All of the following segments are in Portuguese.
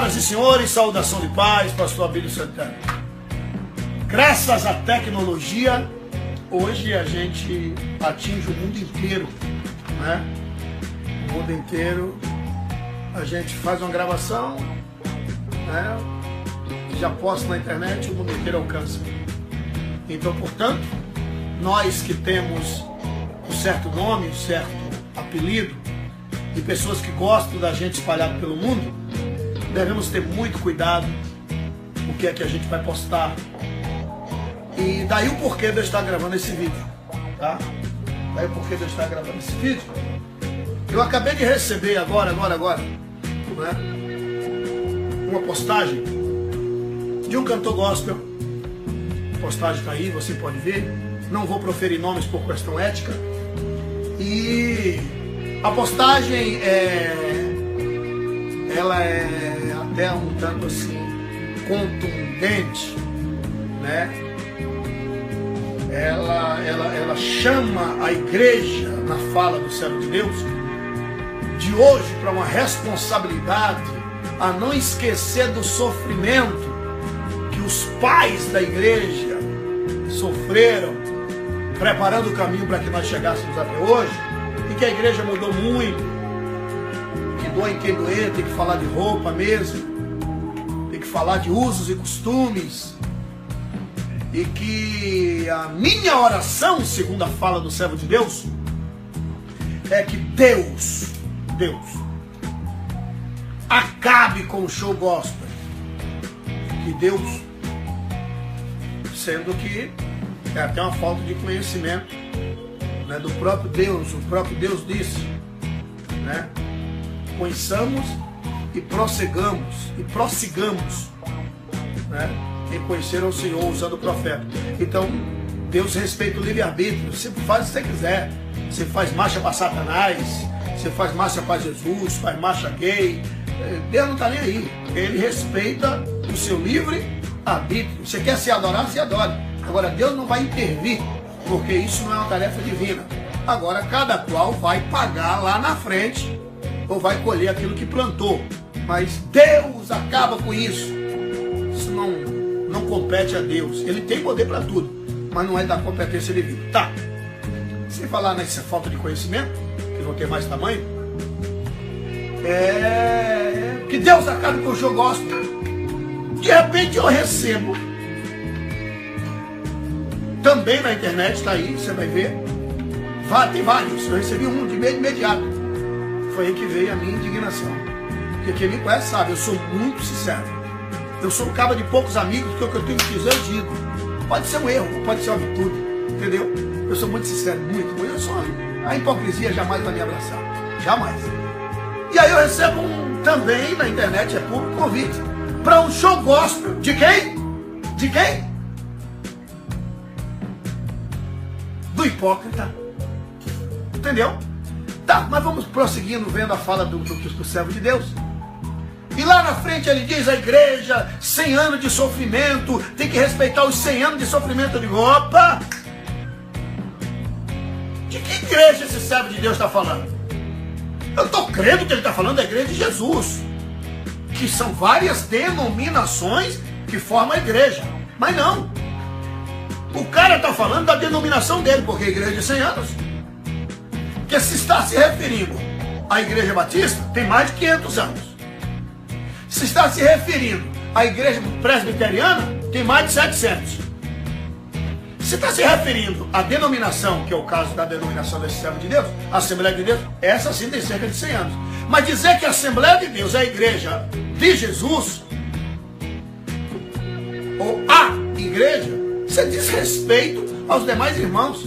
Senhoras e senhores, saudação de paz, pastor Abílio Santana. Graças à tecnologia, hoje a gente atinge o mundo inteiro, né? O mundo inteiro, a gente faz uma gravação, né? Já posta na internet, o mundo inteiro alcança. Então, portanto, nós que temos um certo nome, um certo apelido, e pessoas que gostam da gente espalhado pelo mundo, devemos ter muito cuidado o que é que a gente vai postar. E daí o porquê de eu estar gravando esse vídeo, tá? Daí o porquê de eu estar gravando esse vídeo. Eu acabei de receber agora, né? Uma postagem de um cantor gospel. A postagem está aí, você pode ver. Não vou proferir nomes por questão ética. E a postagem ela é até um tanto assim contundente, né? Ela chama a igreja, na fala do servo de Deus, de hoje para uma responsabilidade a não esquecer do sofrimento que os pais da igreja sofreram, preparando o caminho para que nós chegássemos até hoje, e que a igreja mudou muito, que doa em quem doer, tem que falar de roupa mesmo, tem que falar de usos e costumes, e que a minha oração, segundo a fala do servo de Deus, é que Deus acabe com o show gospel. E Deus, sendo que é até uma falta de conhecimento, né, do próprio Deus. O próprio Deus disse, né, conheçamos e prossigamos, né, em conhecer ao Senhor usando o profeta. Então, Deus respeita o livre-arbítrio. Você faz o que você quiser. Você faz marcha para Satanás, você faz marcha para Jesus, faz marcha gay. Deus não está nem aí. Ele respeita o seu livre-arbítrio. Você quer se adorar, se adore. Agora, Deus não vai intervir, porque isso não é uma tarefa divina. Agora, cada qual vai pagar lá na frente, ou vai colher aquilo que plantou. Mas Deus acaba com isso. Isso não compete a Deus. Ele tem poder para tudo, mas não é da competência divina. Tá. Sem falar nessa falta de conhecimento, que não tem mais tamanho, que Deus acabe com o show gospel. De repente eu recebo, também na internet, está aí, você vai ver, tem vários, eu recebi um de imediato. Foi aí que veio a minha indignação. Porque quem me conhece sabe, eu sou muito sincero. Eu sou um cara de poucos amigos, porque o que eu tenho que dizer eu digo. Pode ser um erro, pode ser uma virtude, entendeu? Eu sou muito sincero, muito. A hipocrisia jamais vai me abraçar. Jamais. E aí eu recebo também na internet, é público, convite para um show gospel. De quem? De quem? Do hipócrita. Entendeu? Tá, mas vamos prosseguindo vendo a fala do servo de Deus. E lá na frente ele diz, a igreja, 100 anos de sofrimento, tem que respeitar os 100 anos de sofrimento. Eu digo, opa! De que igreja esse servo de Deus está falando? Eu estou crendo que ele está falando da igreja de Jesus, que são várias denominações que formam a igreja. Mas não. O cara está falando da denominação dele, porque a igreja de 100 anos. Porque se está se referindo à igreja batista, tem mais de 500 anos. Se está se referindo à igreja presbiteriana, tem mais de 700. Se está se referindo à denominação, que é o caso da denominação desse servo de Deus, a Assembleia de Deus, essa sim tem cerca de 100 anos. Mas dizer que a Assembleia de Deus é a igreja de Jesus, ou a igreja, isso é desrespeito aos demais irmãos,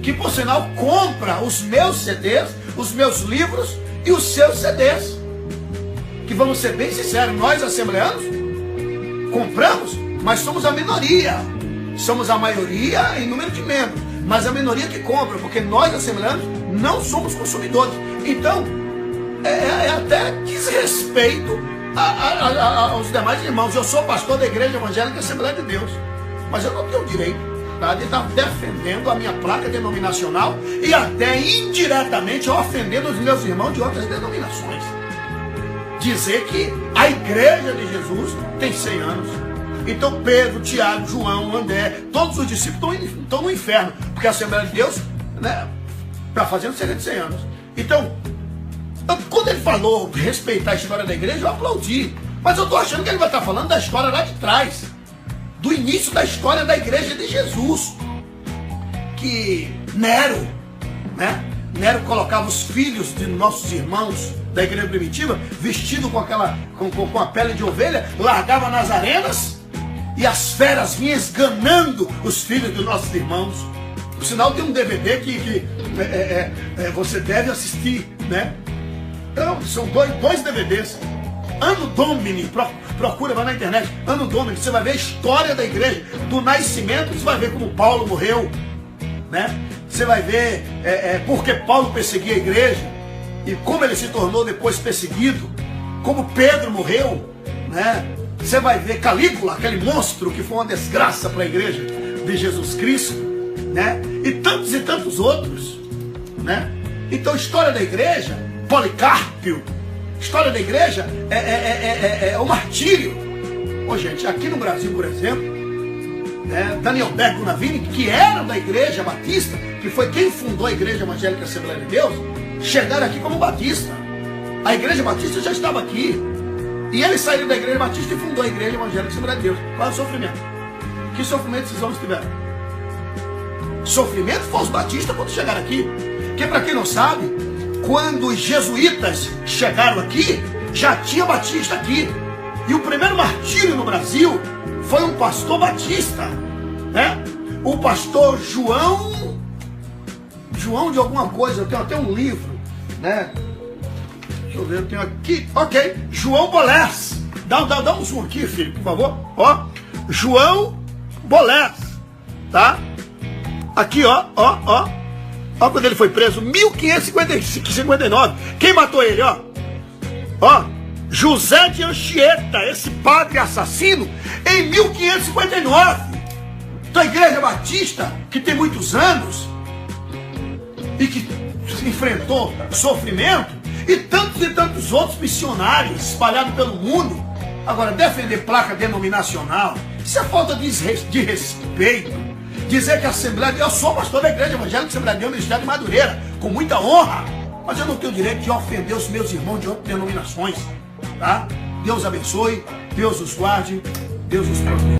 que por sinal compra os meus CDs, os meus livros e os seus CDs. Que vamos ser bem sinceros, nós assembleanos compramos, mas somos a minoria. Somos a maioria em número de membros, mas a minoria que compra, porque nós assembleanos não somos consumidores. Então, é até desrespeito aos demais irmãos. Eu sou pastor da Igreja Evangélica Assembleia de Deus, mas eu não tenho o direito, tá, de estar defendendo a minha placa denominacional e até indiretamente ofendendo os meus irmãos de outras denominações. dizer que a igreja de Jesus tem 100 anos. Então Pedro, Tiago, João, André, todos os discípulos estão no inferno, porque a Assembleia de Deus, né, está fazendo cerca de 100 anos. Então, quando ele falou de respeitar a história da igreja, eu aplaudi. Mas eu estou achando que ele vai estar falando da história lá de trás, do início da história da igreja de Jesus. Que Nero, né? Nero colocava os filhos de nossos irmãos da igreja primitiva, vestido com a pele de ovelha, largava nas arenas, e as feras vinham esganando os filhos dos nossos irmãos. Por sinal, tem um DVD que você deve assistir, né? Então, são dois DVDs. Ano Domini, procura, vai na internet. Ano Domini, você vai ver a história da igreja, do nascimento, você vai ver como Paulo morreu, né? Você vai ver porque Paulo perseguia a igreja e como ele se tornou depois perseguido, como Pedro morreu, né? Você vai ver Calígula, aquele monstro que foi uma desgraça para a igreja de Jesus Cristo, né? E tantos outros, né? Então, a história da igreja, Policarpio, história da igreja é o martírio. Ô, gente, aqui no Brasil, por exemplo, né, Daniel Bergo Navini, que era da igreja batista, que foi quem fundou a igreja evangélica Assembleia de Deus, chegaram aqui como batista. A igreja batista já estava aqui. E eles saíram da igreja batista e fundou a igreja evangélica Assembleia de Deus. Qual é o sofrimento? Que sofrimento esses homens tiveram? Sofrimento foi os batistas quando chegaram aqui. Porque, para quem não sabe, quando os jesuítas chegaram aqui, já tinha batista aqui. E o primeiro martírio no Brasil foi um pastor batista, né? O pastor João de alguma coisa. Eu tenho até um livro, né? Deixa eu ver, eu tenho aqui. Ok, João Bolés. Dá um zoom aqui, filho, por favor. Ó, João Bolés, tá? Aqui, ó. Ó quando ele foi preso, 1559. Quem matou ele, ó? Ó, José de Anchieta, esse padre assassino, em 1559. Então a igreja batista, que tem muitos anos, e que enfrentou sofrimento, e tantos outros missionários espalhados pelo mundo. Agora, defender placa denominacional, isso é falta de respeito. Dizer que a Assembleia de Deus, eu sou pastor da igreja evangélica Assembleia de Deus, Ministério de Madureira, com muita honra, mas eu não tenho direito de ofender os meus irmãos de outras denominações, tá? Deus abençoe, Deus os guarde, Deus os proteja.